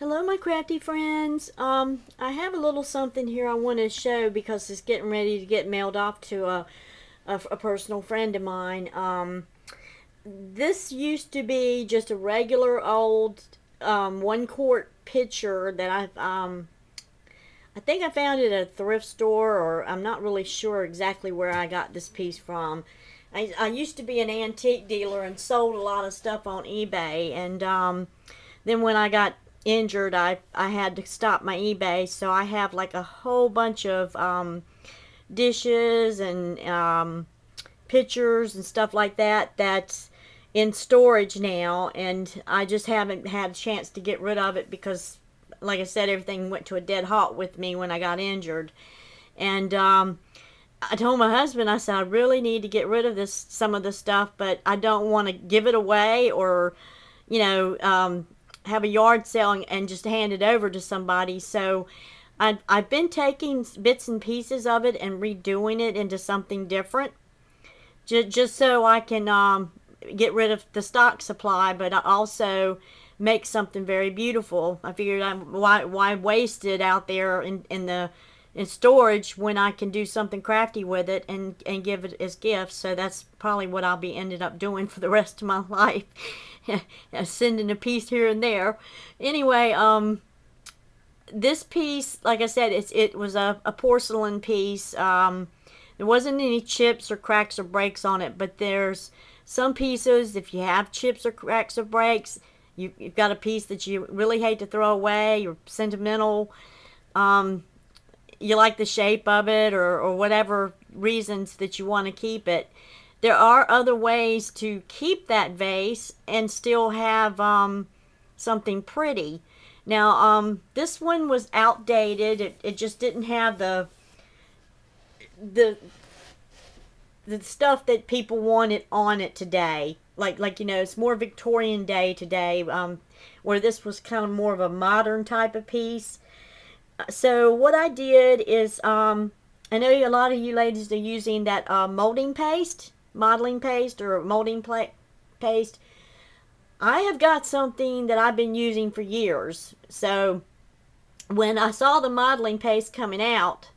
Hello, my crafty friends. I have a little something here I want to show because it's getting ready to get mailed off to a personal friend of mine. This used to be just a regular old 1 quart pitcher that I think I found it at a thrift store, or I'm not really sure exactly where I got this piece from. I used to be an antique dealer and sold a lot of stuff on eBay, and then when I got injured, I had to stop my eBay, so I have like a whole bunch of dishes and pictures and stuff like that that's in storage now, and I just haven't had a chance to get rid of it because, like I said, everything went to a dead halt with me when I got injured. And I told my husband, I said, I really need to get rid of some of this stuff, but I don't want to give it away or, you know, have a yard sale and just hand it over to somebody. So I've been taking bits and pieces of it and redoing it into something different, just so I can get rid of the stock supply, but I also make something very beautiful. I figured why waste it out there in storage when I can do something crafty with it and give it as gifts. So that's probably what I'll be ended up doing for the rest of my life. Sending a piece here and there. Anyway, this piece, like I said, it was a porcelain piece. There wasn't any chips or cracks or breaks on it, but there's some pieces, if you have chips or cracks or breaks, you've got a piece that you really hate to throw away, you're sentimental, you like the shape of it, or whatever reasons that you want to keep it. There are other ways to keep that vase and still have something pretty. Now, this one was outdated. It just didn't have the stuff that people wanted on it today. Like you know, it's more Victorian day today, where this was kind of more of a modern type of piece. So what I did is, I know a lot of you ladies are using that modeling paste, or molding paste. I have got something that I've been using for years. So when I saw the modeling paste coming out,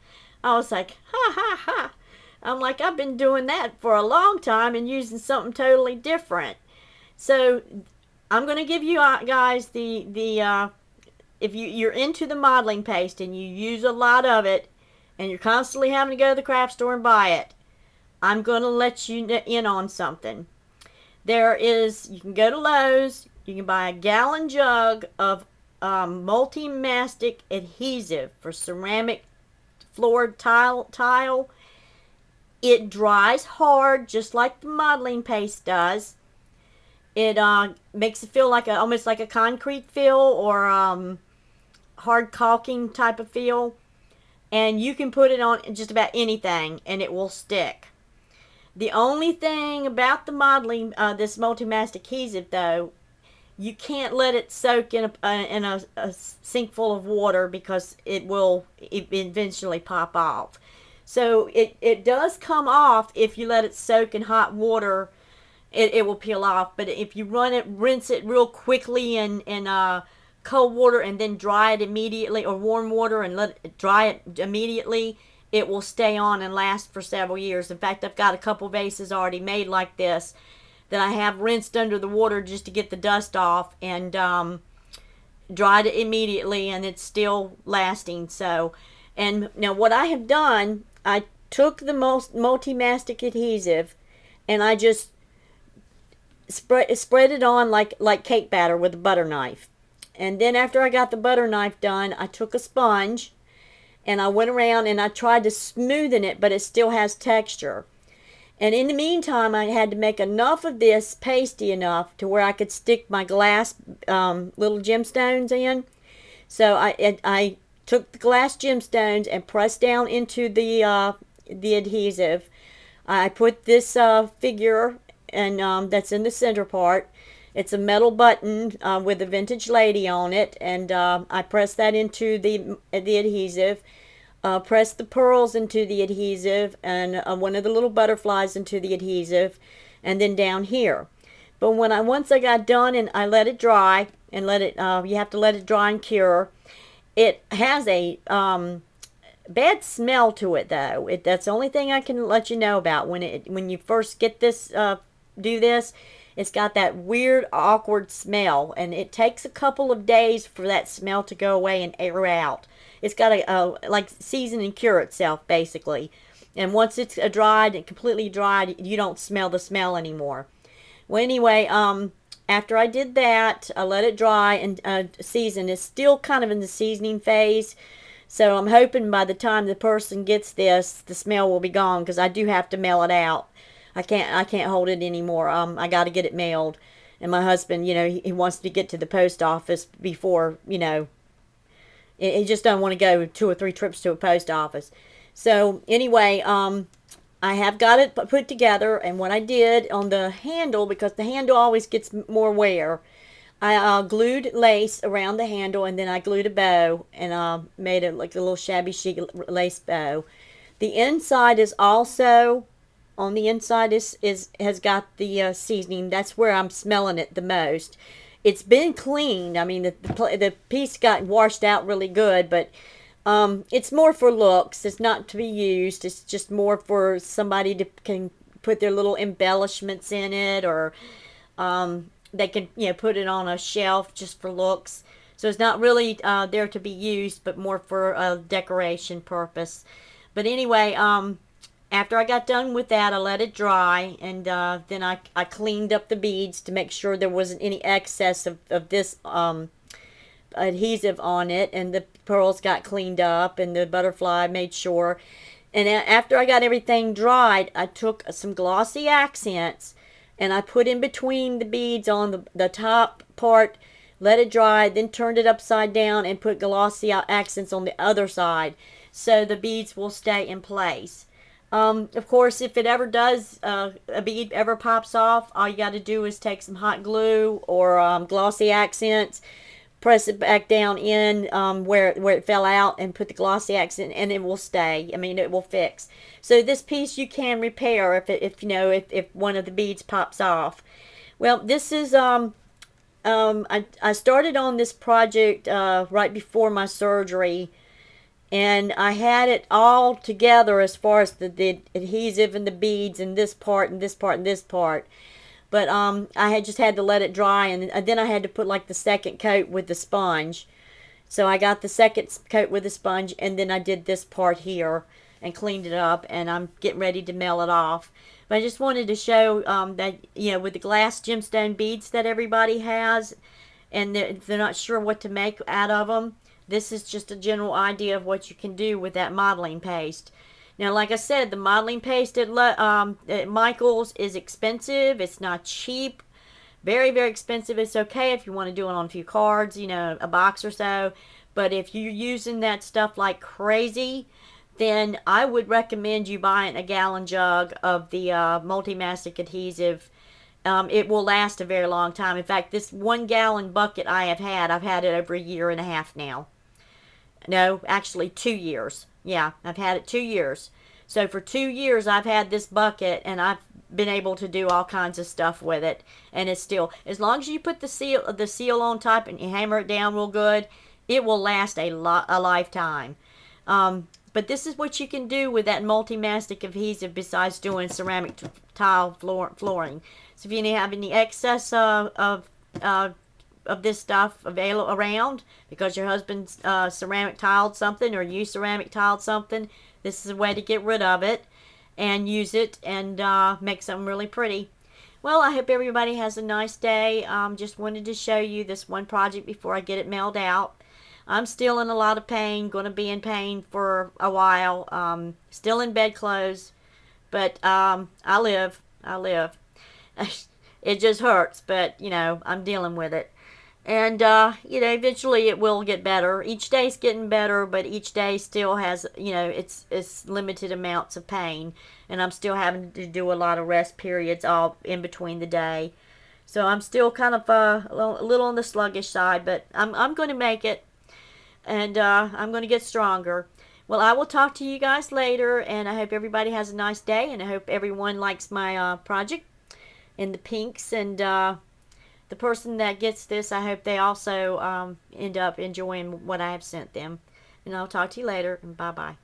I was like, ha ha ha. I'm like, I've been doing that for a long time and using something totally different. So I'm going to give you guys the if you're into the modeling paste and you use a lot of it and you're constantly having to go to the craft store and buy it, I'm going to let you in on something. You can go to Lowe's, you can buy a gallon jug of multi-mastic adhesive for ceramic floored tile. It dries hard just like the modeling paste does. It makes it feel like almost like a concrete feel, or hard caulking type of feel. And you can put it on just about anything and it will stick. The only thing about the modeling, this multi-mastic adhesive though, you can't let it soak in a sink full of water because it will eventually pop off. So it does come off if you let it soak in hot water. It will peel off. But if you rinse it real quickly in cold water and then dry it immediately, or warm water and let it dry it immediately, it will stay on and last for several years. In fact, I've got a couple vases already made like this that I have rinsed under the water just to get the dust off, and dried it immediately, and it's still lasting. So, and now what I have done, I took the multi-mastic adhesive and I just spread it on like cake batter with a butter knife. And then after I got the butter knife done, I took a sponge and I went around and I tried to smoothen it, but it still has texture. And in the meantime, I had to make enough of this pasty enough to where I could stick my glass little gemstones in. So I took the glass gemstones and pressed down into the adhesive. I put this figure and that's in the center part. It's a metal button with a vintage lady on it, and I pressed that into the adhesive. Pressed the pearls into the adhesive, and one of the little butterflies into the adhesive, and then down here. But once I got done and I let it dry and let it, you have to let it dry and cure. It has a bad smell to it though. That's the only thing I can let you know about when you first get this do this. It's got that weird, awkward smell, and it takes a couple of days for that smell to go away and air out. It's got a like season and cure itself basically, and once it's dried and completely dried, you don't smell the smell anymore. Well, anyway, after I did that, I let it dry and season. It's still kind of in the seasoning phase. So I'm hoping by the time the person gets this, the smell will be gone because I do have to mail it out. I can't hold it anymore. I got to get it mailed. And my husband, he wants to get to the post office before, he just doesn't want to go 2 or 3 trips to a post office. So anyway, I have got it put together, and what I did on the handle, because the handle always gets more wear, I glued lace around the handle, and then I glued a bow, and made it like a little shabby chic lace bow. The inside is also, on the inside has got the seasoning. That's where I'm smelling it the most. It's been cleaned. I mean, the piece got washed out really good, but it's more for looks. It's not to be used. It's just more for somebody to can put their little embellishments in it, or they can put it on a shelf just for looks. So it's not really there to be used, but more for a decoration purpose. But anyway, after I got done with that, I let it dry, and then I cleaned up the beads to make sure there wasn't any excess of this adhesive on it, and the pearls got cleaned up, and the butterfly made sure. And after I got everything dried, I took some glossy accents and I put in between the beads on the top part, let it dry, then turned it upside down and put glossy accents on the other side so the beads will stay in place. Of course, if it ever does, a bead ever pops off, all you got to do is take some hot glue or glossy accents, press it back down in where it fell out, and put the glossy accent, and it will stay. I mean, it will fix. So this piece you can repair if one of the beads pops off. Well, this is I started on this project right before my surgery, and I had it all together as far as the adhesive and the beads and this part and this part and this part. But I had just had to let it dry, and then I had to put like the second coat with the sponge. So I got the second coat with the sponge, and then I did this part here and cleaned it up, and I'm getting ready to mail it off. But I just wanted to show that, with the glass gemstone beads that everybody has, and they're not sure what to make out of them, this is just a general idea of what you can do with that modeling paste. Now, like I said, the modeling paste at Michael's is expensive. It's not cheap. Very, very expensive. It's okay if you want to do it on a few cards, a box or so. But if you're using that stuff like crazy, then I would recommend you buying a gallon jug of the multi-mastic adhesive. It will last a very long time. In fact, this 1 gallon bucket I've had it over 1.5 years now. No, actually 2 years. Yeah, I've had it 2 years. So for 2 years I've had this bucket, and I've been able to do all kinds of stuff with it. And it's still, as long as you put the seal on top and you hammer it down real good, it will last a lifetime. But this is what you can do with that multi-mastic adhesive besides doing ceramic tile flooring. So if you have any excess of this stuff available around because your husband ceramic tiled something, or you ceramic tiled something, this is a way to get rid of it and use it and make something really pretty. Well, I hope everybody has a nice day. Just wanted to show you this one project before I get it mailed out. I'm still in a lot of pain, going to be in pain for a while, still in bed clothes, but I live. It just hurts, but I'm dealing with it. And eventually it will get better. Each day's getting better, but each day still has, it's limited amounts of pain, and I'm still having to do a lot of rest periods all in between the day. So I'm still kind of a little on the sluggish side, but I'm going to make it, and I'm going to get stronger. Well, I will talk to you guys later, and I hope everybody has a nice day, and I hope everyone likes my project. in the pinks. And the person that gets this, I hope they also end up enjoying what I have sent them. And I'll talk to you later. And bye-bye.